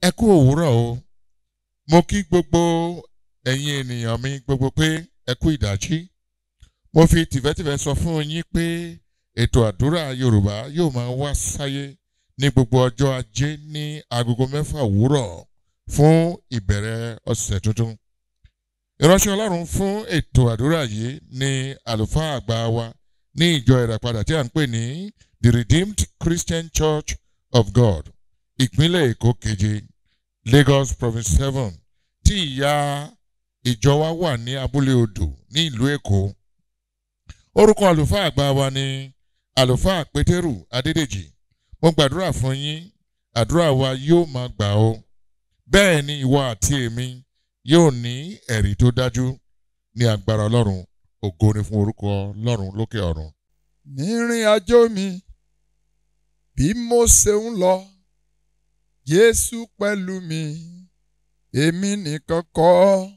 Ẹ kú òwúrọ̀ o. Mo kí gbogbo ẹ̀yin ènìyàn mi gbogbo pé ẹ kú ìdájí. Mo fi tìfẹ́tìfẹ́ sọ fún yín pé ètò àdúrà Yorùbá yóò máa wá sáyé ní gbogbo ọjọ́ Ajé ní agogo 6 òwúrọ̀ fún ìbẹ̀rẹ̀ ọ̀sẹ̀ tuntun. Ìránṣẹ́ Ọlọ́run fún ètò àdúrà yìí ni àlùfáà àgbà wa ní ìjọ ìràpadà tí a ń pè ní The Redeemed Christian Church of God, ìpínlẹ̀ Èkó keje, Lagos Province 7, tí ìyá ìjọ wa wà ní Abúlé Odò ní ìlú Èkó. Orúkọ àlùfáà àgbà wa ni àlùfáà Pétérù Adédèjì. Mo gbàdúrà fún yín, àdúrà wa yóò máa gbà o. Bẹ́ẹ̀ ni ìwọ àti èmi yóò ní ẹ̀rí tó dájú ní agbára Ọlọ́run. Ògo ni fún orúkọ Ọlọ́run lókè ọ̀run. Nírìn àjò mi bí mo ṣe ń lọ, Jésù pẹ̀lú mi, èmi nìkan kọ́.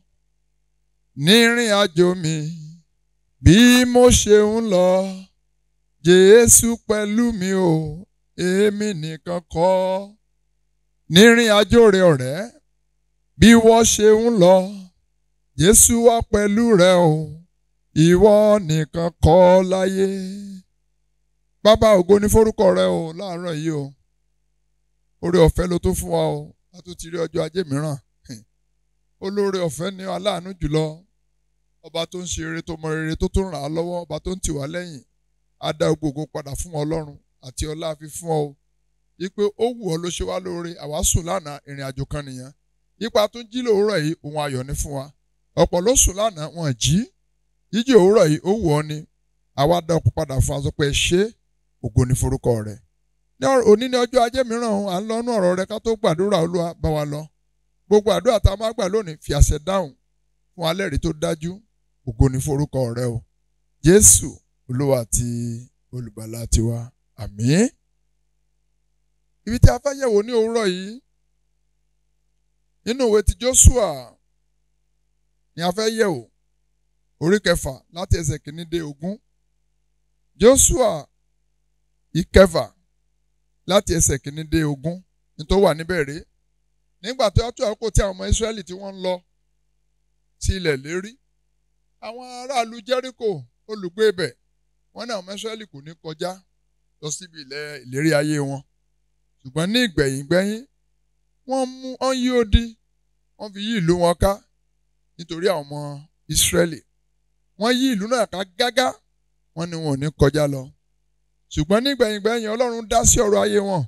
Nírìn àjò mi bí mo ṣe ń lọ, Jésù pẹ̀lú mi o, èmi nìkan kọ́. Nírìn àjò rẹ ọ̀rẹ́, bí wọ́n ṣe ń lọ, Jésù wà pẹ̀lú rẹ o, ìwọ nìkan kọ́ láyé. Bàbá, ògo ni forúkọ rẹ o láàárọ̀ yìí o. Oore ọ̀fẹ́ ló tó fún wa o, a tún ti rí ọjọ́ Ajé mìíràn. Olóore ọ̀fẹ́ ni aláàánú jùlọ, ọba tó ń ṣe rere tó mọ rere tó tún ràn á lọ́wọ́, ọba tó ń tì wá lẹ́yìn. A dá gbogbo padà fún Ọlọ́run àti ọlá fi fún ọ o. Wípé ó wù ọ́ ló ṣe wá lóore, àwa sùn lánàá, ìrìn àjò kan nìyẹn. Yípa tó ń jí lòwúrọ̀ yìí, ohun ayọ̀ ni fún wa. Ọ̀pọ̀ ló sùn lánàá, wọn jí. Jíjí òwúrọ̀ yìí ó wù ọ́ ni. Àwa dá ọkọ̀ padà fún aṣọ pé ṣé ògo ni forúkọ rẹ̀. Òní ní ọjọ́ Ajé mìíràn, à ń lọ́nú ọ̀rọ̀ rẹ ká tó gbàdúrà. Olúwa bá wa lọ. Gbogbo àdúrà tá a máa gbà lónìí fi àṣẹ dáhùn fún alẹ́rìí tó dájú. Ògo ni forúkọ rẹ o. Jésù Olúwa àti olùgbàlà tiwa. Àmín. Ibi tí a fẹ́ yẹ̀wò ní òwúrọ̀ yìí, nínú ìwé ti Jóṣúà ni a fẹ́ yẹ̀wò, orí 6 láti ẹsẹ̀ 1 dé 20. Jóṣúà 6 láti ẹsẹ̀ 1 dé 20 ní tó wà níbẹ̀ rèé. Nígbà tí wọ́n tó àkókò tí àwọn ọmọ Ísírẹ́lì tí wọ́n ń lọ sí ilẹ̀ lérí, àwọn aráàlú Jẹ́ríkò olùgbé ibẹ̀, wọ́n ní àwọn ọmọ Ísírẹ́lì kò ní kọjá lọ síbi ilẹ̀ ìlérí ayé wọn. Ṣùgbọ́n ní ìgbẹ̀yìn wọ́n yí odi, wọ́n fi yí ìlú wọn ká nítorí àwọn ọmọ Ísírẹ́lì. Wọ́n yí ìlú náà ká gágá, wọ́n ní wọn ò ní kọjá lọ. Ṣùgbọ́n ní ìgbẹ̀yìn Ọlọ́run dá sí ọ̀rọ̀ ayé wọn.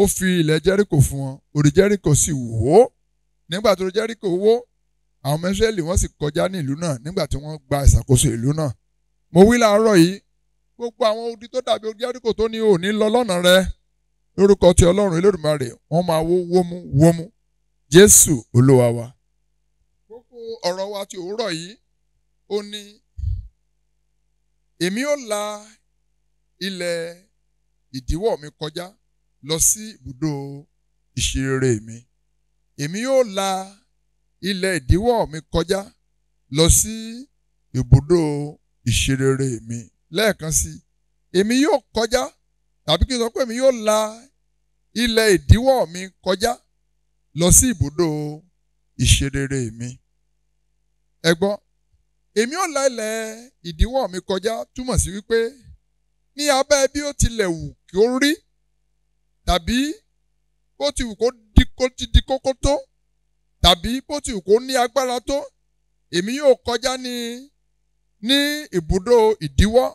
Ó fi ilẹ̀ Jẹ́ríkò fún wọn, orí Jẹ́ríkò sì wó. Nígbà tó Jẹ́ríkò wó, àwọn ọmọ Ísírẹ́lì wọ́n sì kọjá ní ìlú náà nígbà tí wọ́n gba ìṣàkóso ìlú náà. Mo wí láàárọ̀ yìí, gbogbo àwọn odi tó dàbí orí Jẹ́ríkò tó ní òní lọ lọ́nà rẹ, lórúkọ ti Ọlọ́run Olódùmarè, wọ́n máa wó wómú. Jésù Olúwa wa. Gbogbo ọ̀rọ̀ wa ti òwúrọ̀ yìí, ó ní èmi ó la ilẹ̀ ìdíwọ́ mi kọjá lọ sí ibùdó ìṣerere mi. Èmi yóò la ilẹ̀ ìdíwọ́ mi kọjá lọ sí ibùdó ìṣerere mi. Lẹ́ẹ̀kan sí, èmi yóò kọjá, tàbí kí n sọ pé èmi yóò la ilẹ̀ ìdíwọ́ mi kọjá lọ sí ibùdó ìṣerere mi. Ẹ gbọ́, èmi yóò la ilẹ̀ ìdíwọ́ mi kọjá túmọ̀ sí wípé ní abẹ́ bí ó tilẹ̀ wù kí ó rí, tàbí bó ti wù kó di kókó tó, tàbí bó ti wù kó ní agbára tó, èmi yóò kọjá ní ibùdó ìdíwọ́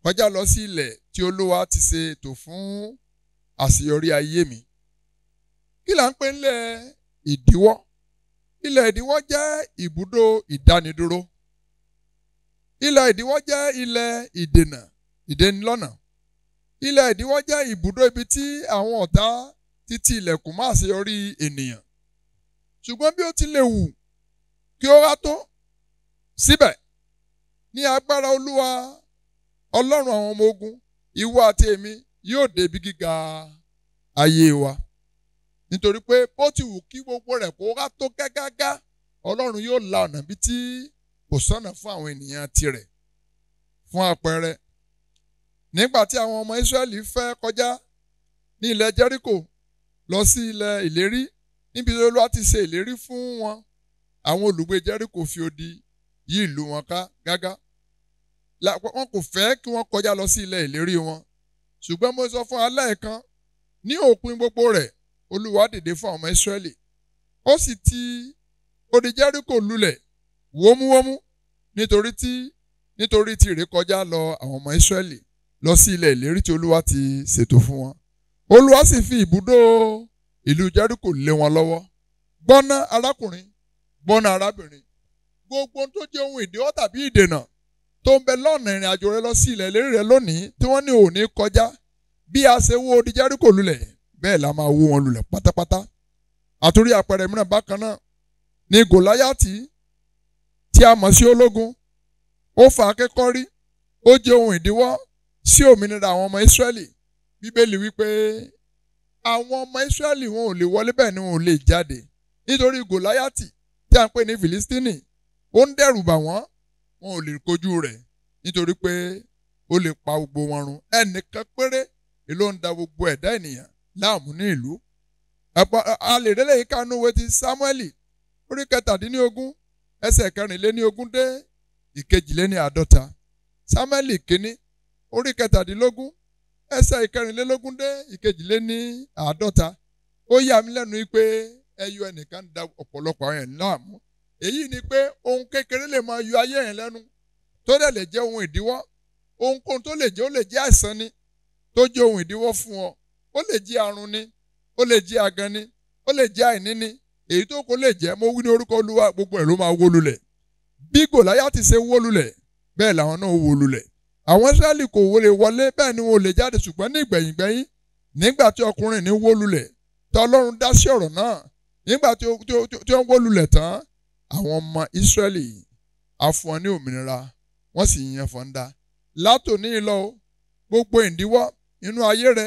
kọjá lọ sí ilẹ̀ tí Olúwa ti ṣe ètò fún àṣeyọrí ayé mi. Kí là ń pè nílẹ̀ ìdíwọ́? Ilẹ̀ ìdíwọ́ jẹ́ ibùdó ìdánidúró. Ilẹ̀ ìdíwọ́ jẹ́ ilẹ̀ ìdènilọ́nà. Ilẹ̀ ìdíwọ́ jẹ́ ibùdó ibi tí àwọn ọ̀tá títí ilẹ̀kùn má àṣeyọrí ènìyàn. Ṣùgbọ́n bí ó ti lè wù kí ó wá tó, síbẹ̀ ní agbára Olúwa Ọlọ́run àwọn ọmọ ogun, ìwọ àti èmi yóò dé ibi gíga ayé wa. Nítorí pé bó ti wù kí gbogbo rẹ̀ kó wá tó gágágá, Ọlọ́run yóò la ọ̀nà bí tí kò sọ́nà fún àwọn ènìyàn tirẹ̀. Fún àpẹẹrẹ, nígbà tí àwọn ọmọ Ísírẹ́lì fẹ́ kọjá ní ilẹ̀ Jẹ́ríkò lọ sí ilẹ̀ ìlérí, níbi tí Olúwa ti ṣe ìlérí fún wọn. Àwọn olùgbé Jẹ́ríkò fi odi yí ìlú wọn ká gágá. Wọn kò fẹ́ kí wọ́n kọjá lọ sí ilẹ̀ ìlérí wọn. Ṣùgbọ́n mo sọ fún alẹ́ kan, ní òpin gbogbo rẹ̀, Olúwa dìde fún àwọn ọmọ Ísírẹ́lì. Ó sì ti odi Jẹ́ríkò lulẹ̀ wómúwómú nítorí tí ìrékọjá lọ àwọn ọmọ Ísírẹ́lì lọ sí ilẹ̀ ìlérí tí Olúwa ti ṣètò fún wọn. Olúwa sì fi ibùdó ìlú Jẹ́ríkò lé wọn lọ́wọ́. Gbọ́ná arákùnrin, gbọ́ná arábìnrin, gbogbo tó jẹ́ ohun ìdíwọ́ tàbí ìdènà tó ń bẹ lọ́nà ìrìn àjò rẹ lọ sí ilẹ̀ ìlérí rẹ lónìí tí wọ́n ní òní kọjá, bí a ṣe wó odi Jẹ́ríkò lulẹ̀ bẹ́ẹ̀ la máa wó wọn lulẹ̀ pátápátá. Àtúrí àpẹẹrẹ mìíràn bákan náà ni Gòláyátì tí a mọ̀ sí ológun. Ó fa akékọ́rí, ó jẹ́ ohun ìdíwọ́ sí òmìnira àwọn ọmọ Ísírẹ́lì. Bíbélì wípé àwọn ọmọ Ísírẹ́lì wọn ò lè wọlé bẹ́ẹ̀ ni wọn ò lè jáde nítorí Gòláyátì tí a ń pè ní Fìlístínì ó ń dẹ́rù bà wọ́n, wọn ò lè kojú rẹ̀ nítorí pé ó lè pa gbogbo wọn run. Ẹnìkan péré ló ń da gbogbo ẹ̀dá ènìyàn láàmú ní ìlú. A lè rélé yìí kánú ìwé ti Sámúẹ́lì orí 17 ẹsẹ̀ 24 dé 52. Sámúẹ́lì kínní orí 17 ẹsẹ̀ 24 dé 52. Ó yà mí lẹ́nu pé ẹyọ ẹnìkan da ọ̀pọ̀lọpọ̀ àwọn èèyàn láàmú. Èyí ni pé ohun kékeré lè máa yọ ayé yẹn lẹ́nu tó dẹ̀ lè jẹ́ ohun ìdíwọ́. Ohunkóhun tó lè jẹ́, ó lè jẹ́ àìsàn ni tó jẹ́ ohun ìdíwọ́ fún ọ. Ó lè jẹ́ àrùn ni, ó lè jẹ́ àgàn ni, ó lè jẹ́ àìní ni. Èyí tó kó lè jẹ́, mo wí ní orúkọ Olúwa, gbogbo ẹ̀ ló máa wó lulẹ̀. Bí Gòláyátì ṣe wó lulẹ̀ bẹ́ẹ̀ làwọn náà wó lulẹ̀. Àwọn Ísírẹ́lì kò lè wọlé bẹ́ẹ̀ ni wọn ò lè jáde, ṣùgbọ́n ní ìgbẹ̀yìngbẹ́yìn nígbà tí ọkùnrin ní wó lulẹ̀ tí Ọlọ́run dá sí ọ̀rọ̀ náà, nígbà tí ó ń wó lulẹ̀ tán, àwọn ọmọ Ísírẹ́lì á fún wọn ní òmìnira, wọ́n sì yan fọ́ndá. Látòní lọ gbogbo ìdíwọ́ nínú ayé rẹ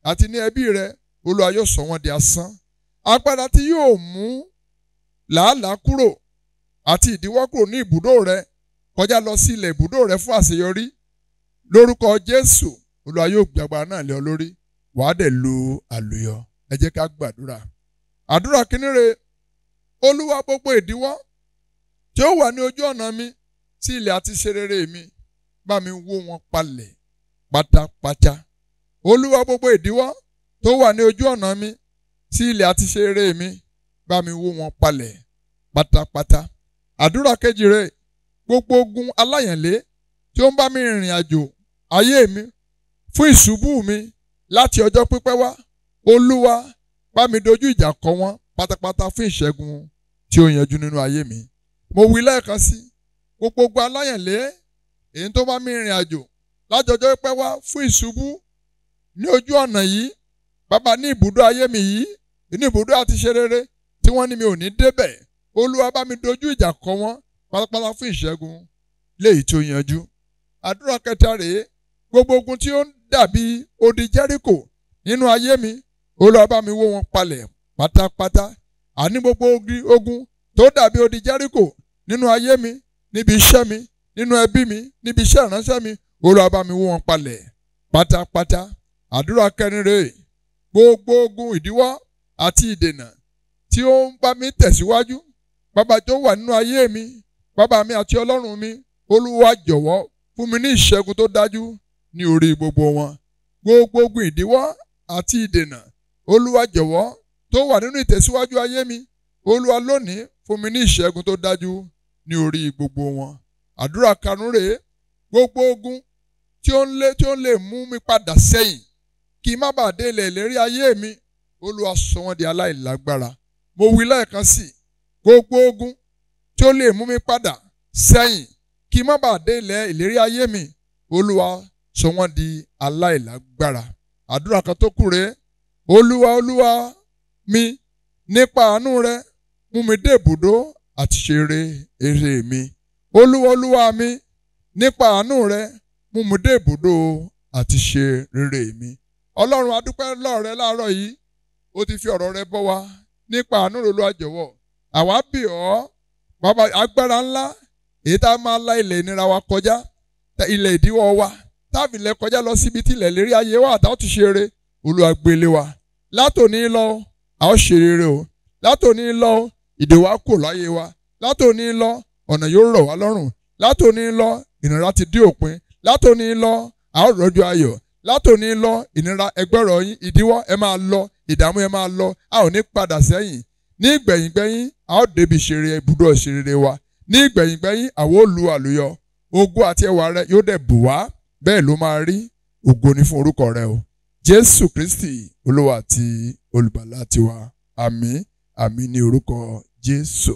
àti ní ẹbí rẹ, Olúwa yóò sọ wọ́n di asán. Agbára tí yóò mú làálàá kúrò àti ìdíwọ́ kúrò ní ibùdó rẹ kọjá lọ sí ilẹ̀ ibùdó rẹ fún àṣeyọrí. Lórúkọ Jésù, Olúwa yóò gbé agbára náà lé ọ lórí, wàá dẹ̀ lo àlùyọ. Ẹ jẹ́ ká gbàdúrà. Àdúrà kínní rẹ̀, Olúwa gbogbo ìdíwọ́ tí ó wà ní ojú ọ̀nà mi sí ilẹ̀ àti ṣe rere mi, bá mi wó wọn palẹ̀ pátápátá. Olúwa gbogbo ìdíwọ́ tó wà ní ojú ọ̀nà mi sí ilẹ̀ àti ṣe rere mi, bá mi wó wọn palẹ̀ pátápátá. Àdúrà kejì rẹ̀, gbogbo ogun aláyànlé tí ó ń bá mi rìnrìn àjò ayé mi fún ìṣubú mi láti ọjọ́ pípẹ́ wá, Olúwa bá mi dojú ìjà kọ wọ́n pátápátá fún ìṣẹ́gun tí ó yanjú nínú ayé mi. Mo wí lẹ́ẹ̀kan sí, gbogbo ogun aláyànlé èyí tó bá mi rìnrìn àjò láti ọjọ́ pípẹ́ wá fún ìṣubú ní ojú ọ̀nà yìí, bàbá ní ibùdó ayé mi yìí, ní ibùdó àti ṣe rere tí wọ́n ní mi ò ní débẹ̀, Olúwa bá mi dojú ìjà kọ wọ́n pátápátá fún ìṣẹ́gun léyìí tí ó yanjú. Àdúrà kẹta rèé, gbogbo ogun tí ó ń dàbí odi Jẹ́ríkò nínú ayé mi, Olúwa bá mi wó wọn palẹ̀ pátápátá. Àní gbogbo ogun tó dàbí odi Jẹ́ríkò nínú ayé mi, níbi iṣẹ́ mi, nínú ẹbí mi, níbi iṣẹ́ ìránṣẹ́ mi, Olúwa bá mi wó wọn palẹ̀ pátápátá. Àdúrà kẹrin rèé, gbogbo ogun ìdíwọ́ àti ìdènà tí ó ń bá mi tẹ̀síwájú, bàbá tó wà nínú ayé mi, bàbá mi àti Ọlọ́run mi, Olúwa jọ̀wọ́ fún mi ní ìṣẹ́gun tó dájú ní orí gbogbo wọn. Gbogbo ogun ìdíwọ́ àti ìdènà, Olúwa jọ̀wọ́ tó wà nínú ìtẹ̀síwájú ayé mi, Olúwa lónìí fún mi ní ìṣẹ́gun tó dájú ní orí gbogbo wọn. Àdúrà karùn-ún rèé, gbogbo ogun tí ó ń lè mú mi padà sẹ́yìn kí n má bàa dé ilẹ̀ ìlérí ayé mi, Olúwa sọ wọ́n di aláìlágbára. Mo wí lẹ́ẹ̀kan sí, gbogbo ogun tí ó lè mú mi padà sẹ́yìn kí n má bàa dé ilẹ̀ ìlérí ayé mi, Olúwa sọ wọ́n di aláìlágbára. Àdúrà kan tó kù rèé, Olúwa mi nípa àánú rẹ mú mi dé ibùdó àti ṣe rere mi. Olúwa mi nípa àánú rẹ mú mi dé ibùdó àti ṣe rere mi. Ọlọ́run a dúpẹ́ lọ́wọ́ rẹ láàárọ̀ yìí, ó ti fi ọ̀rọ̀ rẹ bọ́ wa nípa àánú rẹ, Olúwa jọ̀wọ́. Àwa bì ọ́, bàbá, agbára ńlá èyí tá a máa la ilẹ̀ ìnira wa kọjá, ilẹ̀ ìdíwọ́ wa, táàbì lẹ kọjá lọ síbi tí ilẹ̀ ìlérí ayé wa àtàwọn ti ṣe rere, Olúwa gbélé wa. Látòní lọ, a ó ṣe rere o. látòní lọ ìdè wa kò láyé wa, látòní lọ ọ̀nà yóò rọ̀ wá lọ́rùn, látòní lọ ìnira ti dé òpin, látòní lọ a ó rọ́jú ayọ̀, látòní lọ ìnira ẹgbẹ́rọ̀ yín, ìdíwọ́ ẹ máa lọ, ìdààmú ẹ máa lọ, a ò ní padà sẹ́yìn. Ní ìgbẹ̀yìngbẹ́yìn a ó débi ìṣeré ibùdó ìṣeré wa. Ní ìgbẹ̀yìngbẹ́yìn àwa ó lu àlùyọ. Ògo àti ẹwà rẹ yóò dẹ̀ bù wá, bẹ́ẹ̀ ló máa rí. Ògo ni fún orúkọ rẹ o. Jésù Kristi Olúwa àti Olùgbàlà tiwa. Àmín, àmín ní orúkọ Jésù.